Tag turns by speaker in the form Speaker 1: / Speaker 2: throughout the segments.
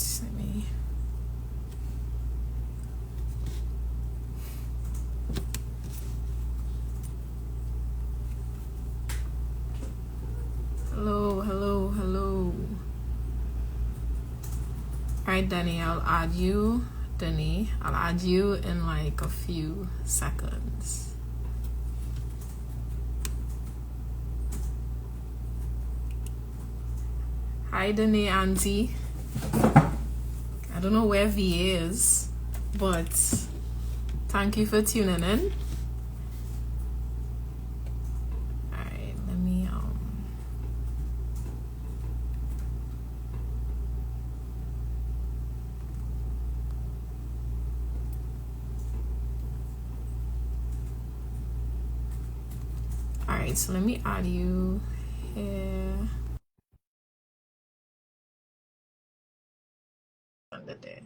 Speaker 1: Let me. Hello, hello, hello. Alright, Denny, I'll add you. Denny, I'll add you in like a few seconds. Hi, Denny, Auntie. I don't know where VA is, but thank you for tuning in. Alright, let me Alright, so let me add you here. Under there.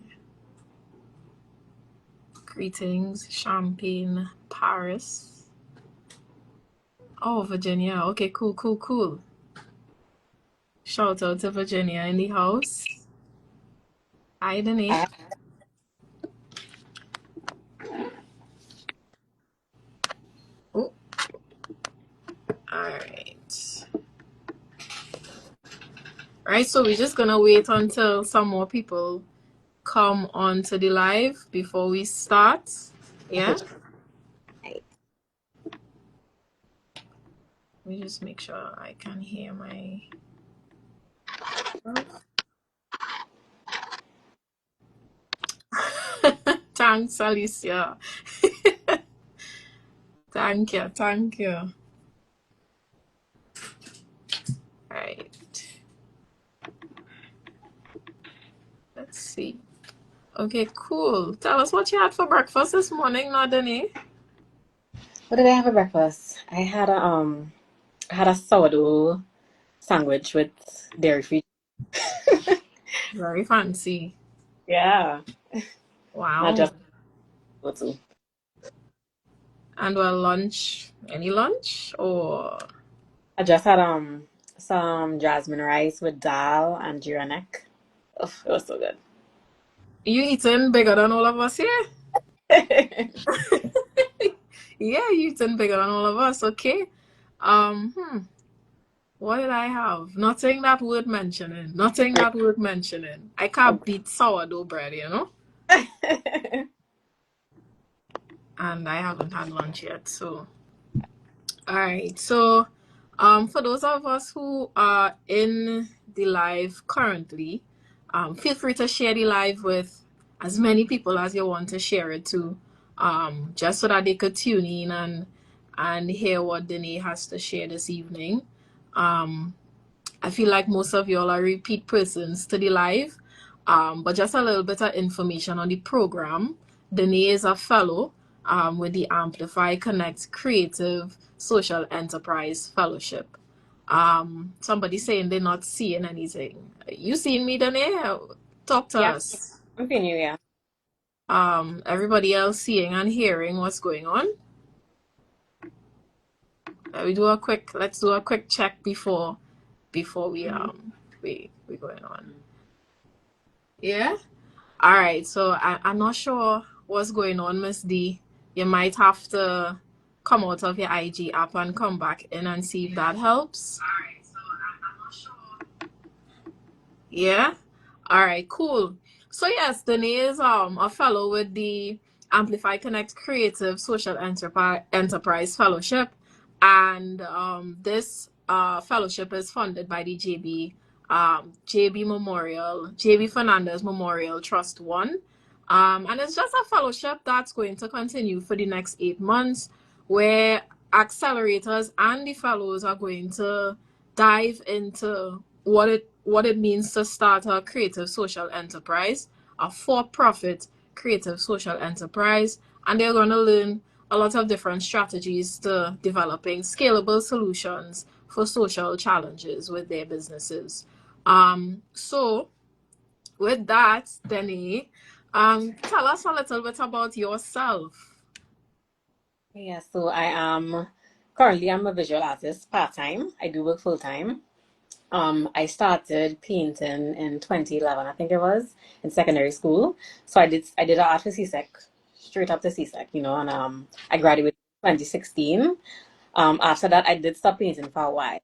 Speaker 1: Greetings, Champagne, Paris. Oh, Virginia. Okay, cool. Shout out to Virginia in the house. Hi, Denise. Oh, alright. Right, so we're just gonna wait until some more people come on to the live before we start. Yeah? Let me just make sure I can hear my... Thanks, Alicia. Thank you. Right. Let's see. Okay, cool. Tell us what you had for breakfast this morning, now, Denny.
Speaker 2: What did I have for breakfast? I had a sourdough sandwich with dairy-free.
Speaker 1: Very fancy.
Speaker 2: Yeah.
Speaker 1: Wow.
Speaker 2: Not just go to.
Speaker 1: And well, lunch. Any lunch or?
Speaker 2: I just had some jasmine rice with dal and jeera neck. Oh, it was so good.
Speaker 1: You eating bigger than all of us here? Yeah, you eating bigger than all of us. Okay. What did I have? Nothing that worth mentioning. I can't beat sourdough bread, you know? And I haven't had lunch yet, so. Alright, so for those of us who are in the live currently, feel free to share the live with as many people as you want to share it to, just so that they could tune in and hear what Denée has to share this evening. I feel like most of y'all are repeat persons to the live, but just a little bit of information on the program. Denée is a fellow with the AMPLIFY Connect Creative Social Enterprise Fellowship. Somebody saying they're not seeing anything. You seen me, Denée? Talk to us.
Speaker 2: I'm seeing you, yeah.
Speaker 1: Everybody else seeing and hearing what's going on? Let's do a quick check before we going on. Yeah? Alright, so I'm not sure what's going on, Miss D. You might have to come out of your IG app and come back in and see if that helps. Alright, so I'm not sure. Yeah? Alright, cool. So yes, Denée is a fellow with the AMPLIFY Connect Creative Social Enterprise Fellowship, and this fellowship is funded by the JB Fernandes Memorial Trust 1. And it's just a fellowship that's going to continue for the next 8 months, where accelerators and the fellows are going to dive into what it means to start a creative social enterprise, a for-profit creative social enterprise, and they're going to learn a lot of different strategies to developing scalable solutions for social challenges with their businesses. So with that, Denée, tell us a little bit about yourself.
Speaker 2: Yeah, so currently I'm a visual artist part-time. I do work full-time. I started painting in 2011, I think it was, in secondary school. So I did art for CSEC, straight up to CSEC, and I graduated in 2016. After that, I did stop painting for a while.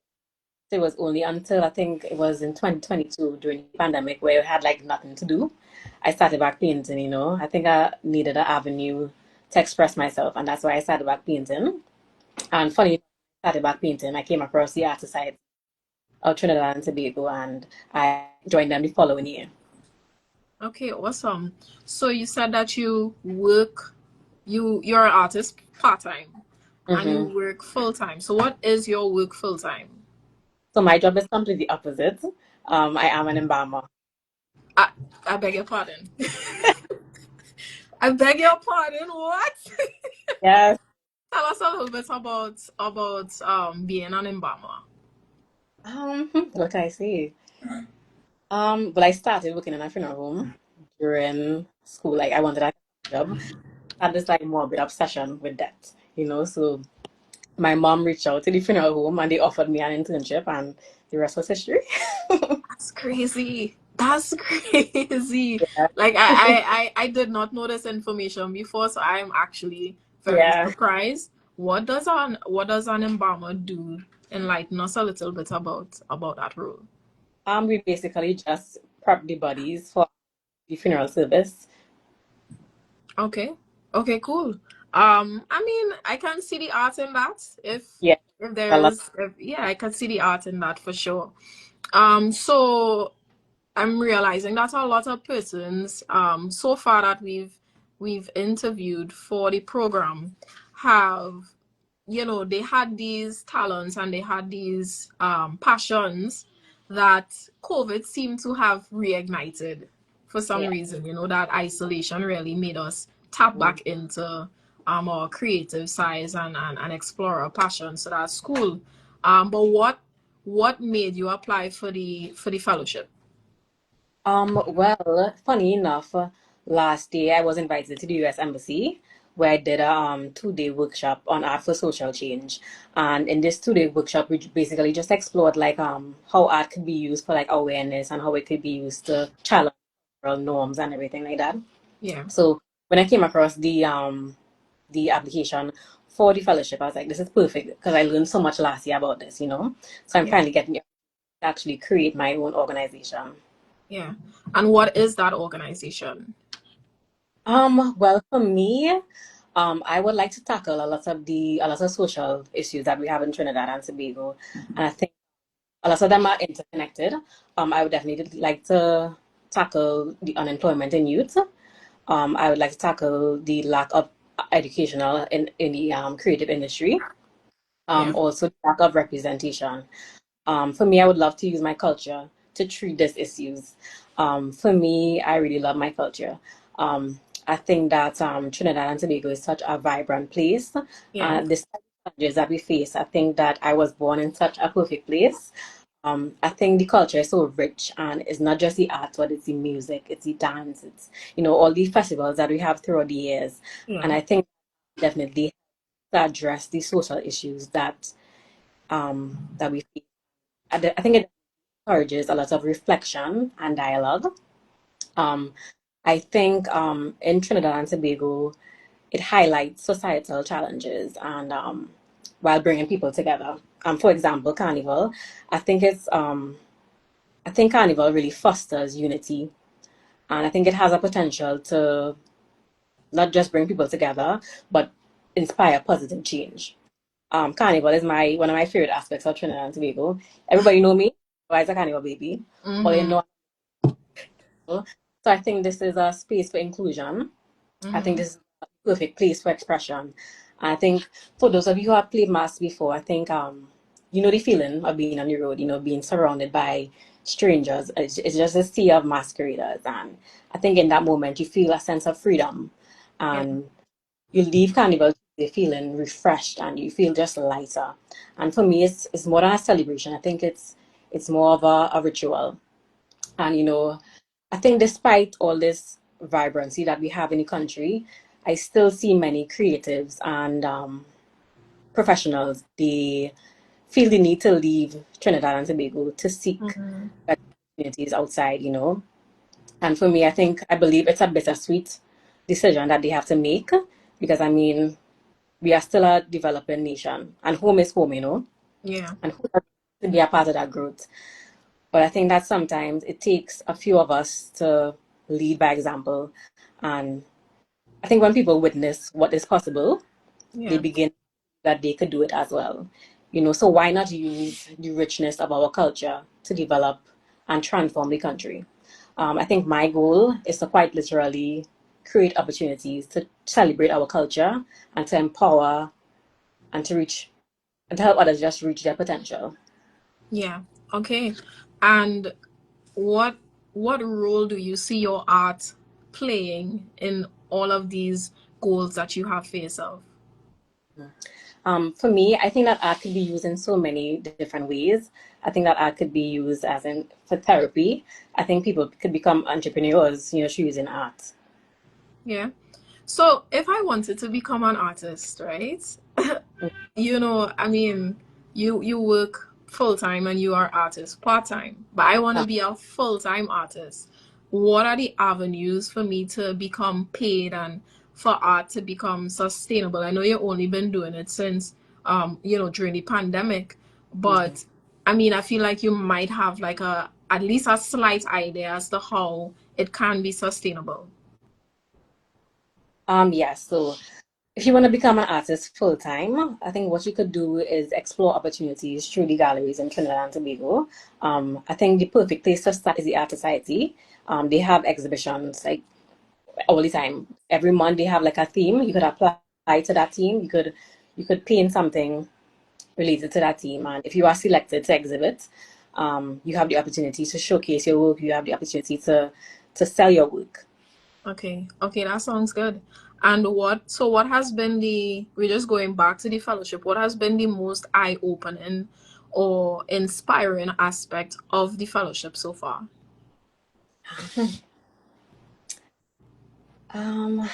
Speaker 2: So it was only until I think it was in 2022 during the pandemic where I had like nothing to do. I started back painting. I think I needed an avenue to express myself, and that's why I started back painting. And funny, enough, I started back painting. I came across the Art Society of Trinidad and Tobago, and I joined them the following year.
Speaker 1: Okay, awesome. So you said that you're an artist part-time and you
Speaker 2: Hmm.
Speaker 1: work full-time. So what is your work full-time?
Speaker 2: So my job is completely opposite. I am an embalmer.
Speaker 1: I, I beg your pardon. I beg your pardon. What?
Speaker 2: Yes.
Speaker 1: Tell us a little bit about being an embalmer.
Speaker 2: What can I say? But I started working in a funeral home during school. Like I wanted a job. I had this like morbid obsession with death. So my mom reached out to the funeral home and they offered me an internship, and the rest was history.
Speaker 1: That's crazy. That's crazy.
Speaker 2: Yeah.
Speaker 1: Like I did not know this information before, so I'm actually very
Speaker 2: Yeah.
Speaker 1: surprised. What does an embalmer do? Enlighten us a little bit about that role.
Speaker 2: We basically just prep the bodies for the funeral service.
Speaker 1: Okay. Okay, cool. I mean, I can see the art in that.
Speaker 2: Yeah.
Speaker 1: If
Speaker 2: A lot.
Speaker 1: there's if, yeah, I can see the art in that for sure. So I'm realizing that a lot of persons, so far that we've interviewed for the program, have they had these talents and they had these passions that COVID seemed to have reignited for some
Speaker 2: Yeah.
Speaker 1: reason. That isolation really made us tap back into our creative sides and explore our passion. So that's cool. But what made you apply for the fellowship?
Speaker 2: Well, funny enough, last year I was invited to the US Embassy where I did a 2-day workshop on art for social change. And in this 2-day workshop, we basically just explored like how art could be used for like awareness and how it could be used to challenge cultural norms and everything like that.
Speaker 1: Yeah,
Speaker 2: So when I came across the application for the fellowship, I was like, this is perfect because I learned so much last year about this. So I'm
Speaker 1: yeah,
Speaker 2: finally getting to actually create my own organization.
Speaker 1: yeah. And what is that organization?
Speaker 2: Well, for me, I would like to tackle a lot of social issues that we have in Trinidad and Tobago, and I think a lot of them are interconnected. I would definitely like to tackle the unemployment in youth. I would like to tackle the lack of educational in the creative industry.
Speaker 1: Yeah,
Speaker 2: Also the lack of representation. For me, I would love to use my culture to treat these issues. For me, I really love my culture. I think that Trinidad and Tobago is such a vibrant place.
Speaker 1: yeah,
Speaker 2: Despite the challenges that we face, I think that I was born in such a perfect place. I think the culture is so rich, and it's not just the art, but it's the music, it's the dance, it's all the festivals that we have throughout the years. And
Speaker 1: yeah,
Speaker 2: I think definitely to address the social issues that we face. I think it encourages a lot of reflection and dialogue. Um, I think in Trinidad and Tobago, it highlights societal challenges and while bringing people together. For example, Carnival. I think I think Carnival really fosters unity, and I think it has a potential to not just bring people together, but inspire positive change. Carnival is my one of my favorite aspects of Trinidad and Tobago. Everybody know me. Why is a Carnival baby? Or they
Speaker 1: mm-hmm,
Speaker 2: know. So I think this is a space for inclusion. I think
Speaker 1: mm-hmm,
Speaker 2: this is a perfect place for expression. I think for those of you who have played mass before, I think you know the feeling of being on the road, being surrounded by strangers. It's just a sea of masqueraders, and I think in that moment you feel a sense of freedom,
Speaker 1: yeah,
Speaker 2: and you leave Carnival feeling refreshed and you feel just lighter. And for me, it's more than a celebration. I think it's more of a ritual. And I think despite all this vibrancy that we have in the country, I still see many creatives and professionals. They feel the need to leave Trinidad and Tobago to seek
Speaker 1: Mm-hmm.
Speaker 2: better opportunities outside, you know. And for me, I believe it's a bittersweet decision that they have to make because I mean, we are still a developing nation and home is home, you know,
Speaker 1: Yeah.
Speaker 2: and home has to be a part of that growth. But I think that sometimes it takes a few of us to lead by example. And I think when people witness what is possible, they
Speaker 1: Yeah.
Speaker 2: begin that they could do it as well. You know, so why not use the richness of our culture to develop and transform the country? I think my goal is to quite literally create opportunities to celebrate our culture and to empower and to reach and to help others just reach their potential.
Speaker 1: Yeah. Okay. And what what role do you see your art playing in all of these goals that you have for yourself?
Speaker 2: For me, I think that art could be used in so many different ways. I think that art could be used as in for therapy. I think people could become entrepreneurs, you know, through using art.
Speaker 1: Yeah. So if I wanted to become an artist, right? I mean, you work full time and you are artist part time, but I want to be a full time artist. What are the avenues for me to become paid and for art to become sustainable? I know you've only been doing it since during the pandemic,
Speaker 2: Mhm.
Speaker 1: but I mean, I feel like you might have like a at least a slight idea as to how it can be sustainable.
Speaker 2: Yes. So if you want to become an artist full time, I think what you could do is explore opportunities through the galleries in Trinidad and Tobago. I think the perfect place to start is the Art Society. They have exhibitions like all the time. Every month they have like a theme. You could apply to that theme. You could paint something related to that theme, and if you are selected to exhibit, you have the opportunity to showcase your work. You have the opportunity to sell your work.
Speaker 1: Okay, okay, that sounds good. And what has been we're just going back to the fellowship, what has been the most eye-opening or inspiring aspect of the fellowship so far?
Speaker 2: Um,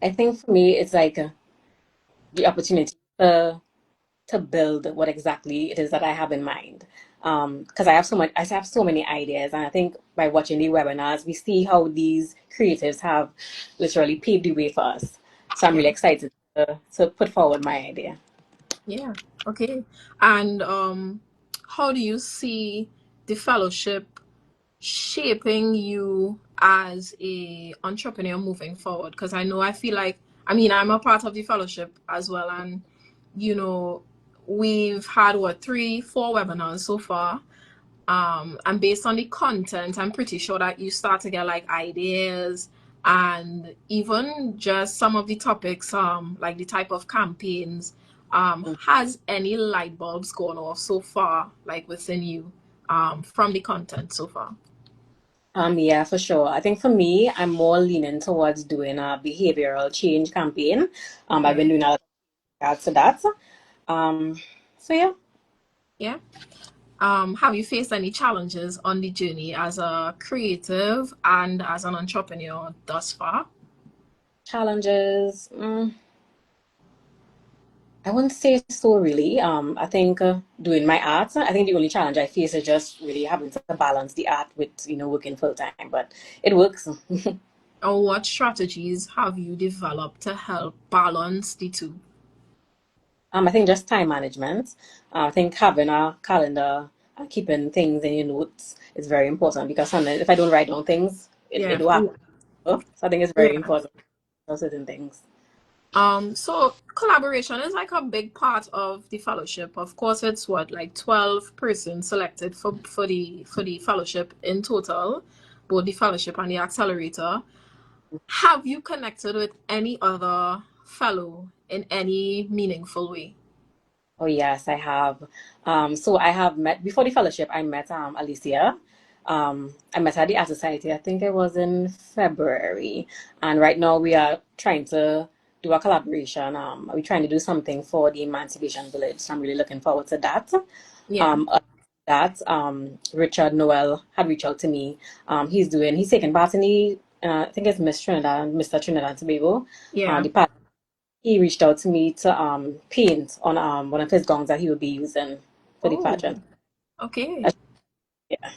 Speaker 2: I think for me, it's like the opportunity to build what exactly it is that I have in mind. Because I have so many ideas, and I think by watching the webinars, we see how these creatives have literally paved the way for us. So I'm
Speaker 1: Yeah,
Speaker 2: really excited to put forward my idea.
Speaker 1: yeah, okay. And how do you see the fellowship shaping you as a entrepreneur moving forward? Because I feel like, I mean, I'm a part of the fellowship as well, and you know we've had what, 3 4 webinars so far, and based on the content I'm pretty sure that you start to get like ideas, and even just some of the topics, like the type of campaigns. Has any light bulbs gone off so far, like within you, from the content so far?
Speaker 2: Yeah, for sure. I think for me, I'm more leaning towards doing a behavioral change campaign. I've
Speaker 1: Yeah.
Speaker 2: been doing a lot of regards to that. Um, so yeah,
Speaker 1: Yeah. Have you faced any challenges on the journey as a creative and as an entrepreneur thus far?
Speaker 2: challenges. I wouldn't say so really. I think doing my art, I think the only challenge I face is just really having to balance the art with, you know, working full time. But it works.
Speaker 1: Or what strategies have you developed to help balance the two?
Speaker 2: I think just time management. I think having a calendar and keeping things in your notes is very important because sometimes if I don't write down things, it
Speaker 1: Yeah.
Speaker 2: will happen. So I think it's very
Speaker 1: Yeah.
Speaker 2: important for certain things.
Speaker 1: So collaboration is like a big part of the fellowship. Of course, it's what, like 12 persons selected for the fellowship in total, both the fellowship and the accelerator. Have you connected with any other fellow in any meaningful way?
Speaker 2: Oh yes, I have. So I have met before the fellowship. I met Alicia. I met her at the Art Society. I think it was in February, and right now we are trying to do a collaboration. We're trying to do something for the Emancipation Village. So I'm really looking forward to that.
Speaker 1: Yeah,
Speaker 2: Other than that Richard Noel had reached out to me. He's taking part in the I think it's Miss Trinidad, Mr. Trinidad and Tobago.
Speaker 1: yeah,
Speaker 2: The he reached out to me to paint on one of his gowns that he would be using for the
Speaker 1: Oh,
Speaker 2: pageant.
Speaker 1: okay.
Speaker 2: Yeah.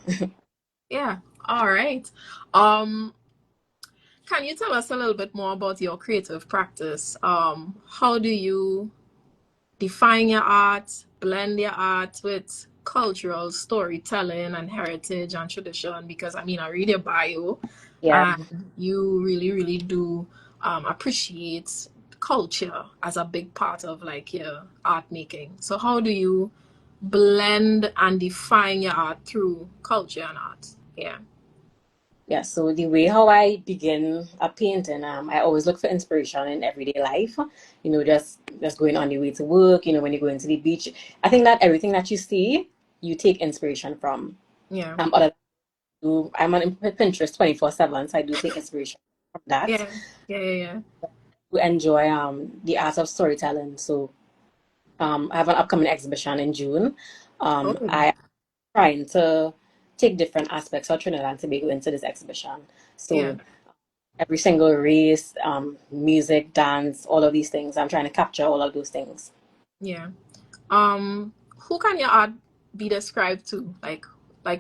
Speaker 1: Yeah. All right. Um, can you tell us a little bit more about your creative practice? How do you define your art, blend your art with cultural storytelling and heritage and tradition? Because I mean, I read your bio
Speaker 2: Yeah.
Speaker 1: and you really, really do appreciate culture as a big part of like your art making. So, how do you blend and define your art through culture and art? Yeah.
Speaker 2: Yeah, so the way how I begin a painting, I always look for inspiration in everyday life. Just going on the way to work. When you go into the beach. I think that everything that you see, you take inspiration from.
Speaker 1: Yeah.
Speaker 2: Other I'm on Pinterest 24/7, so I do take inspiration from that.
Speaker 1: Yeah. Yeah. Yeah. Yeah.
Speaker 2: To enjoy the art of storytelling. So I have an upcoming exhibition in June.
Speaker 1: Oh,
Speaker 2: I trying to take different aspects of Trinidad and Tobago into this exhibition.
Speaker 1: yeah.
Speaker 2: So every single race, music, dance, all of these things. I'm trying to capture all of those things.
Speaker 1: Yeah. Who can your art be described to? Like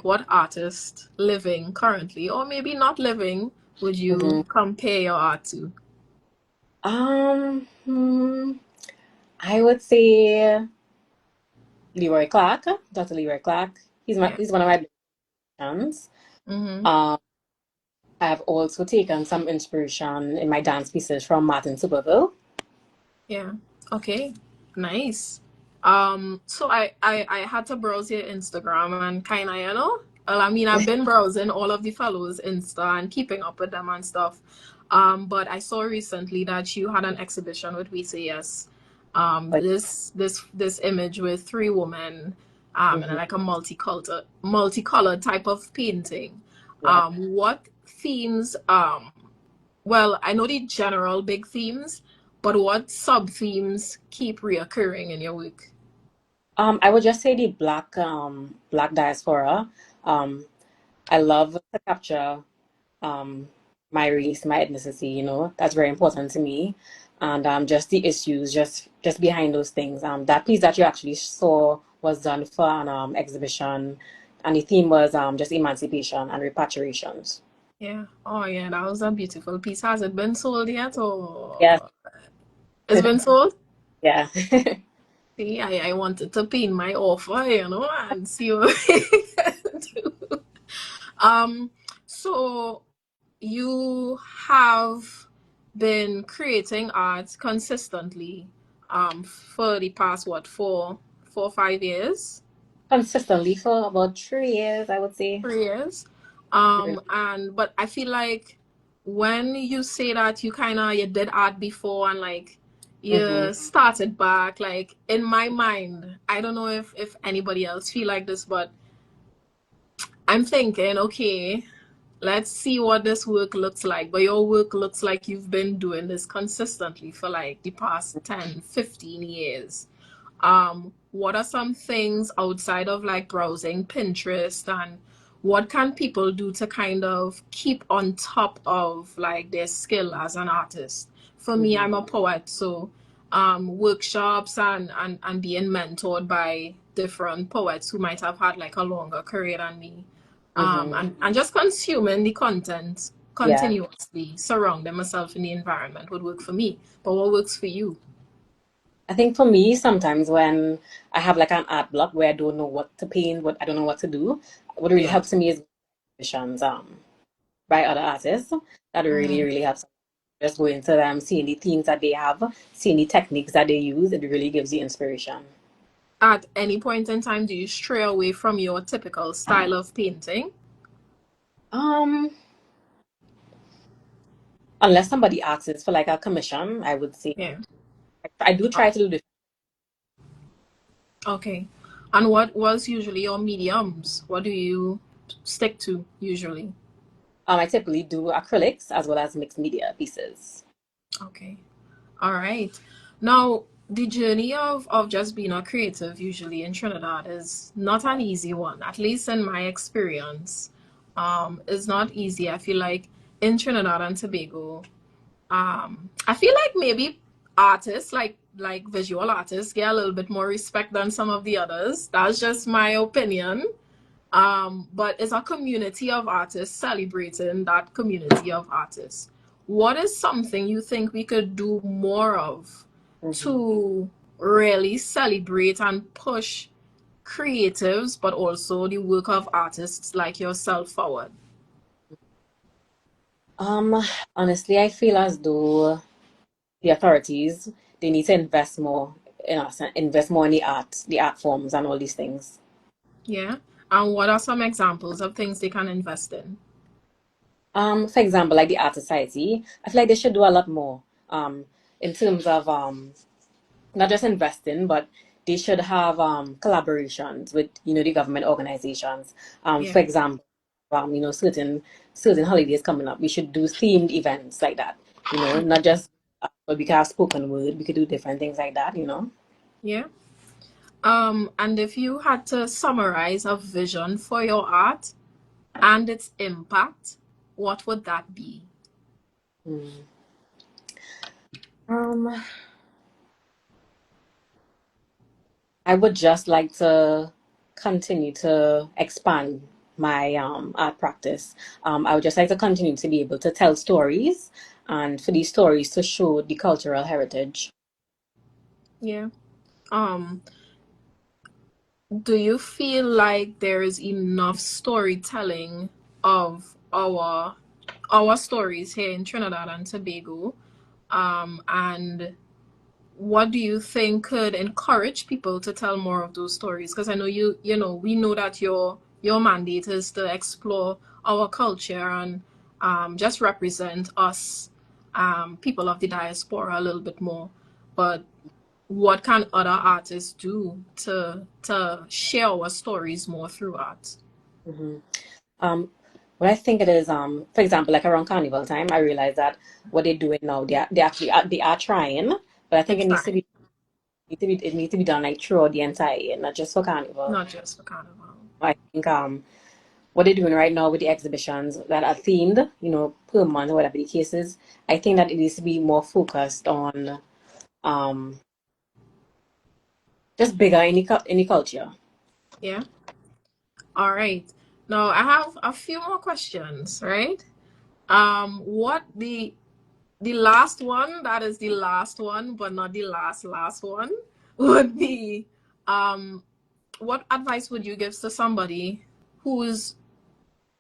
Speaker 1: what artist living currently, or maybe not living, would you
Speaker 2: hmm
Speaker 1: compare your art to?
Speaker 2: Um, hmm, I would say Leroy Clark, Dr. Leroy Clark.
Speaker 1: Yeah.
Speaker 2: He's one of my big fans.
Speaker 1: Mm-hmm.
Speaker 2: Um, I've also taken some inspiration in my dance pieces from Martin Superville.
Speaker 1: Yeah. Okay. Nice. So I had to browse your Instagram and kind of, well, I mean, I've been browsing all of the fellows Insta and keeping up with them and stuff. But I saw recently that you had an exhibition with We Say Yes.
Speaker 2: But
Speaker 1: This image with three women, and
Speaker 2: mhm,
Speaker 1: like a multicolored type of painting.
Speaker 2: yeah.
Speaker 1: What themes, well, I know the general big themes, but what sub themes keep reoccurring in your work?
Speaker 2: I would just say the black diaspora. Um, I love to capture um, my race, my ethnicity. That's very important to me, and just the issues, just behind those things. That piece that you actually saw was done for an exhibition, and the theme was just emancipation and repatriations.
Speaker 1: Yeah. Oh, yeah, that was a beautiful piece. Has it been sold yet,
Speaker 2: Yes,
Speaker 1: or it's been sold?
Speaker 2: yeah.
Speaker 1: See, I wanted to pin my offer, and see what we can do. Um, so you have been creating art consistently, for the past what, 4, 5 years?
Speaker 2: Consistently for about 3 years, I would say.
Speaker 1: 3 years.
Speaker 2: Mhm.
Speaker 1: And but I feel like when you say that you did art before and like
Speaker 2: Mhm.
Speaker 1: you started back, like in my mind, I don't know if anybody else feel like this, but I'm thinking, okay, let's see what this work looks like. But your work looks like you've been doing this consistently for like the past 10, 15 years. What are some things outside of like browsing Pinterest, and what can people do to kind of keep on top of like their skill as an artist? For me,
Speaker 2: Mhm.
Speaker 1: I'm a poet, so workshops and being mentored by different poets who might have had like a longer career than me,
Speaker 2: Mhm.
Speaker 1: and just consuming the content
Speaker 2: Yeah.
Speaker 1: continuously, surrounding myself in the environment would work for me. But what works for you?
Speaker 2: I think for me, sometimes when I have like an art block where I don't know what to paint, what I don't know what to do, what really
Speaker 1: Yeah.
Speaker 2: helps me is exhibitions by other artists. That really,
Speaker 1: Mm.
Speaker 2: really helps. Just go into them, seeing the themes that they have, seeing the techniques that they use, it really gives you inspiration.
Speaker 1: At any point in time, do you stray away from your typical style of painting?
Speaker 2: Um, Unless somebody asks for like a commission, I would say
Speaker 1: Yeah.
Speaker 2: I do
Speaker 1: Oh,
Speaker 2: try to do this.
Speaker 1: okay. And what was usually your mediums? What do you stick to usually?
Speaker 2: I typically do acrylics as well as mixed media pieces.
Speaker 1: Okay. All right. Now, the journey of just being a creative usually in Trinidad is not an easy one, at least in my experience. It's not easy. I feel like in Trinidad and Tobago, I feel like maybe artists, like visual artists, get a little bit more respect than some of the others. That's just my opinion. But it's a community of artists celebrating that community of artists. What is something you think we could do more of
Speaker 2: Mhm.
Speaker 1: to really celebrate and push creatives, but also the work of artists like yourself forward?
Speaker 2: Um, Honestly, I feel as though the authorities, they need to invest more in us, invest more in the art forms and all these things.
Speaker 1: Yeah. And what are some examples of things they can invest in?
Speaker 2: For example, like the Art Society, I feel like they should do a lot more in terms of not just investing, but they should have collaborations with the government organizations.
Speaker 1: Yeah.
Speaker 2: For example, certain holidays coming up, we should do themed events like that. Not just but we can have spoken word. We could do different things like that.
Speaker 1: Yeah. And if you had to summarize a vision for your art and its impact, what would that be?
Speaker 2: Mm. Um, I would just like to continue to expand my art practice. I would just like to continue to be able to tell stories and for these stories to show the cultural heritage.
Speaker 1: Yeah. Um, do you feel like there is enough storytelling of our stories here in Trinidad and Tobago? And what do you think could encourage people to tell more of those stories? Because I know we know that your mandate is to explore our culture and just represent us, people of the diaspora, a little bit more. But what can other artists do to share our stories more through art?
Speaker 2: hmm Um, what I think it is, for example, like around carnival time, I realize that what they're doing now, they actually they are trying, but I think
Speaker 1: They're
Speaker 2: it needs to
Speaker 1: trying,
Speaker 2: be it needs to be done like throughout the entire year, not just for carnival.
Speaker 1: not just for carnival.
Speaker 2: I think what they're doing right now with the exhibitions that are themed, per month, whatever the case is, I think that it needs to be more focused on um, just bigger any culture.
Speaker 1: Yeah. All right. Now I have a few more questions, right? What the last one, that is the last one, but not the last one, would be um what advice would you give to somebody who's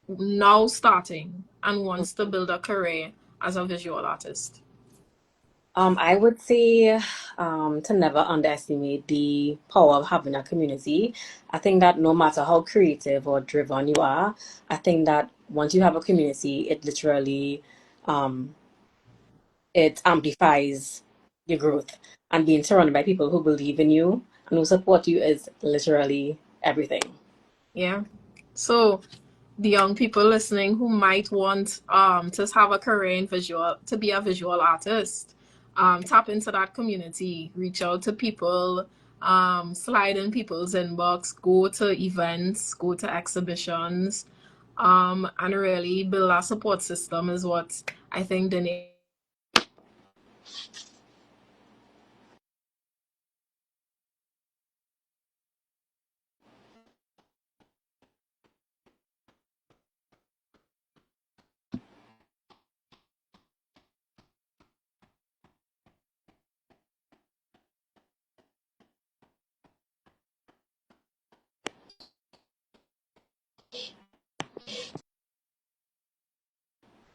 Speaker 1: now starting and wants to build a career as a visual artist?
Speaker 2: I would say to never underestimate the power of having a community. I think that no matter how creative or driven you are, I think that once you have a community, it literally um, it amplifies your growth. And being surrounded by people who believe in you and who support you is literally everything.
Speaker 1: Yeah. So the young people listening who might want to have a career in visual, to be a visual artist, tap into that community, reach out to people, slide in people's inbox, go to events, go to exhibitions, and really build a support system is what I think Denée.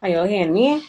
Speaker 2: Are you all hearing me?